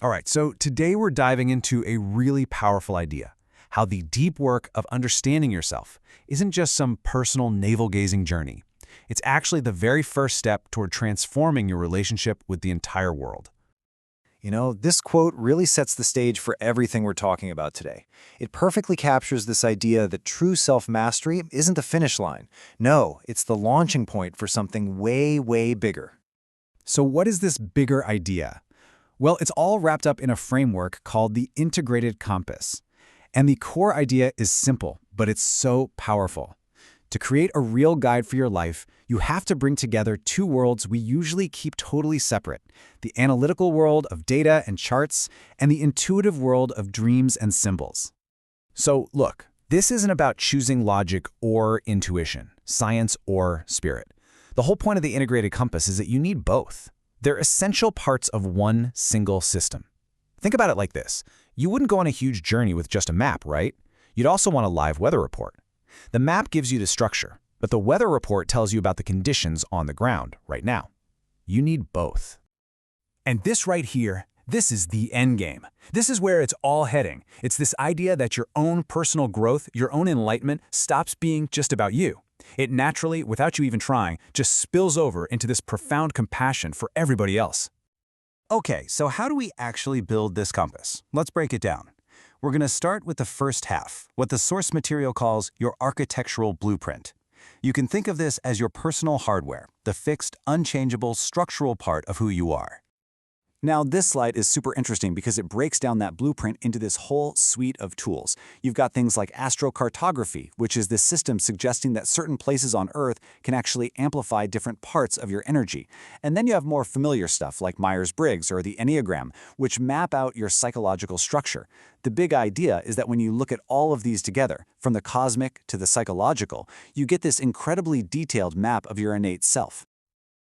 All right, so today we're diving into a really powerful idea, how the deep work of understanding yourself isn't just some personal navel-gazing journey. It's actually the very first step toward transforming your relationship with the entire world. This quote really sets the stage for everything we're talking about today. It perfectly captures this idea that true self-mastery isn't the finish line. No, it's the launching point for something way, way bigger. So what is this bigger idea? Well, it's all wrapped up in a framework called the Integrated Compass. And the core idea is simple, but it's so powerful. To create a real guide for your life, you have to bring together two worlds we usually keep totally separate: the analytical world of data and charts, and the intuitive world of dreams and symbols. So look, this isn't about choosing logic or intuition, science or spirit. The whole point of the Integrated Compass is that you need both. They're essential parts of one single system. Think about it like this. You wouldn't go on a huge journey with just a map, right? You'd also want a live weather report. The map gives you the structure, but the weather report tells you about the conditions on the ground right now. You need both. And this right here, this is the end game. This is where it's all heading. It's this idea that your own personal growth, your own enlightenment, stops being just about you. It naturally, without you even trying, just spills over into this profound compassion for everybody else. Okay, so how do we actually build this compass? Let's break it down. We're going to start with the first half, what the source material calls your architectural blueprint. You can think of this as your personal hardware, the fixed, unchangeable, structural part of who you are. Now, this slide is super interesting because it breaks down that blueprint into this whole suite of tools. You've got things like astrocartography, which is this system suggesting that certain places on Earth can actually amplify different parts of your energy. And then you have more familiar stuff like Myers-Briggs or the Enneagram, which map out your psychological structure. The big idea is that when you look at all of these together, from the cosmic to the psychological, you get this incredibly detailed map of your innate self.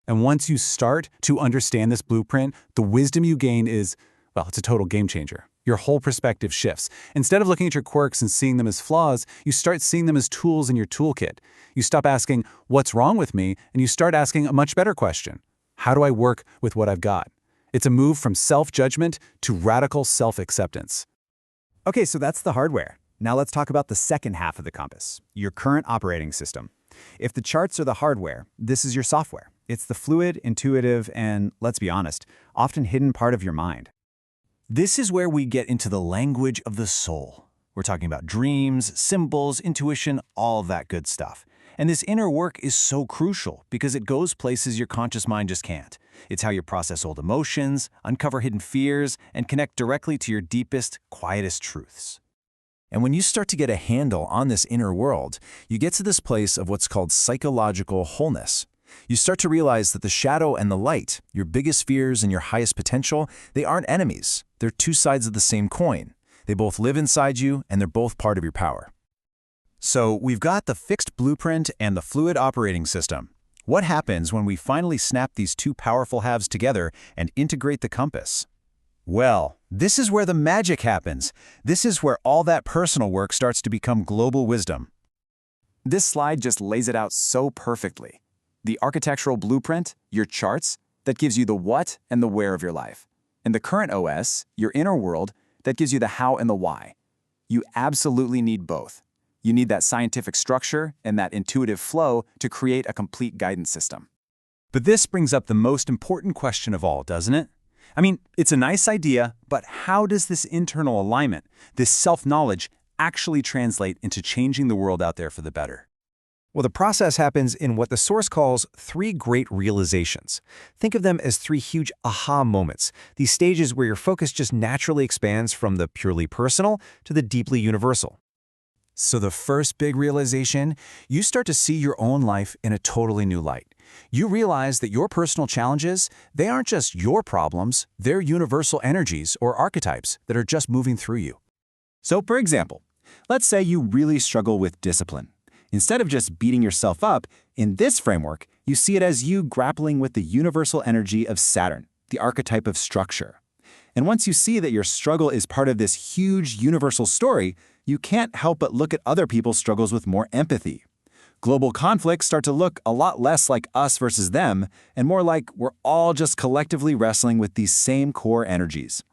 And once you start to understand this blueprint, the wisdom you gain is, well, it's a total game changer. Your whole perspective shifts. Instead of looking at your quirks and seeing them as flaws, you start seeing them as tools in your toolkit. You stop asking, what's wrong with me? And you start asking a much better question. How do I work with what I've got? It's a move from self-judgment to radical self-acceptance. Okay, so that's the hardware. Now let's talk about the second half of the compass, your current operating system. If the charts are the hardware, this is your software. It's the fluid, intuitive, and, let's be honest, often hidden part of your mind. This is where we get into the language of the soul. We're talking about dreams, symbols, intuition, all of that good stuff. And this inner work is so crucial because it goes places your conscious mind just can't. It's how you process old emotions, uncover hidden fears, and connect directly to your deepest, quietest truths. And when you start to get a handle on this inner world, you get to this place of what's called psychological wholeness. You start to realize that the shadow and the light, your biggest fears and your highest potential, they aren't enemies. They're two sides of the same coin. They both live inside you, and they're both part of your power. So we've got the fixed blueprint and the fluid operating system. What happens when we finally snap these two powerful halves together and integrate the compass? Well, this is where the magic happens. This is where all that personal work starts to become global wisdom. This slide just lays it out so perfectly. The architectural blueprint, your charts, that gives you the what and the where of your life. And the current OS, your inner world, that gives you the how and the why. You absolutely need both. You need that scientific structure and that intuitive flow to create a complete guidance system. But this brings up the most important question of all, doesn't it? I mean, it's a nice idea, but how does this internal alignment, this self-knowledge, actually translate into changing the world out there for the better? Well, the process happens in what the source calls 3 great realizations. Think of them as 3 huge aha moments, these stages where your focus just naturally expands from the purely personal to the deeply universal. So the first big realization, you start to see your own life in a totally new light. You realize that your personal challenges, they aren't just your problems, they're universal energies or archetypes that are just moving through you. So for example, let's say you really struggle with discipline. Instead of just beating yourself up, in this framework, you see it as you grappling with the universal energy of Saturn, the archetype of structure. And once you see that your struggle is part of this huge universal story, you can't help but look at other people's struggles with more empathy. Global conflicts start to look a lot less like us versus them, and more like we're all just collectively wrestling with these same core energies.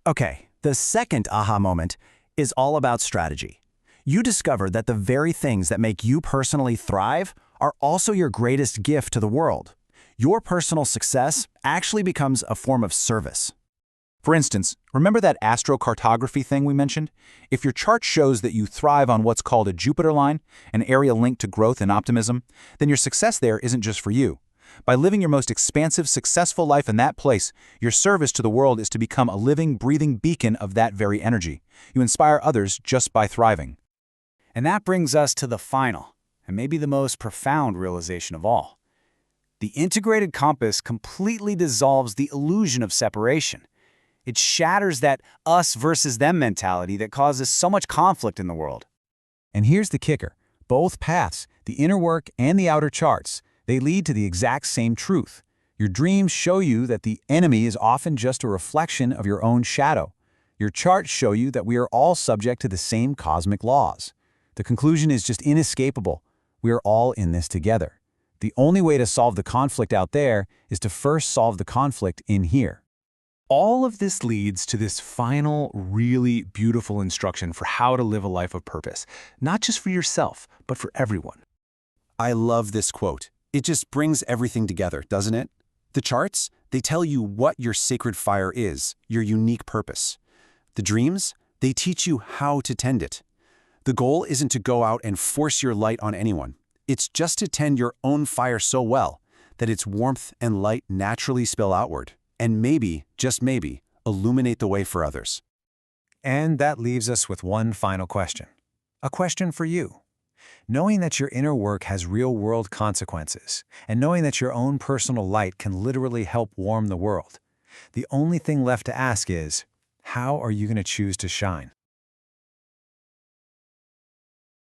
Okay, the second aha moment is all about strategy. You discover that the very things that make you personally thrive are also your greatest gift to the world. Your personal success actually becomes a form of service. For instance, remember that astrocartography thing we mentioned? If your chart shows that you thrive on what's called a Jupiter line, an area linked to growth and optimism, then your success there isn't just for you. By living your most expansive, successful life in that place, your service to the world is to become a living, breathing beacon of that very energy. You inspire others just by thriving. And that brings us to the final, and maybe the most profound realization of all. The integrated compass completely dissolves the illusion of separation. It shatters that us versus them mentality that causes so much conflict in the world. And here's the kicker. Both paths, the inner work and the outer charts, they lead to the exact same truth. Your dreams show you that the enemy is often just a reflection of your own shadow. Your charts show you that we are all subject to the same cosmic laws. The conclusion is just inescapable. We are all in this together. The only way to solve the conflict out there is to first solve the conflict in here. All of this leads to this final, really beautiful instruction for how to live a life of purpose, not just for yourself, but for everyone. I love this quote. It just brings everything together, doesn't it? The charts, they tell you what your sacred fire is, your unique purpose. The dreams, they teach you how to tend it. The goal isn't to go out and force your light on anyone. It's just to tend your own fire so well that its warmth and light naturally spill outward, and maybe, just maybe, illuminate the way for others. And that leaves us with one final question. A question for you. Knowing that your inner work has real-world consequences, and knowing that your own personal light can literally help warm the world, the only thing left to ask is, how are you going to choose to shine?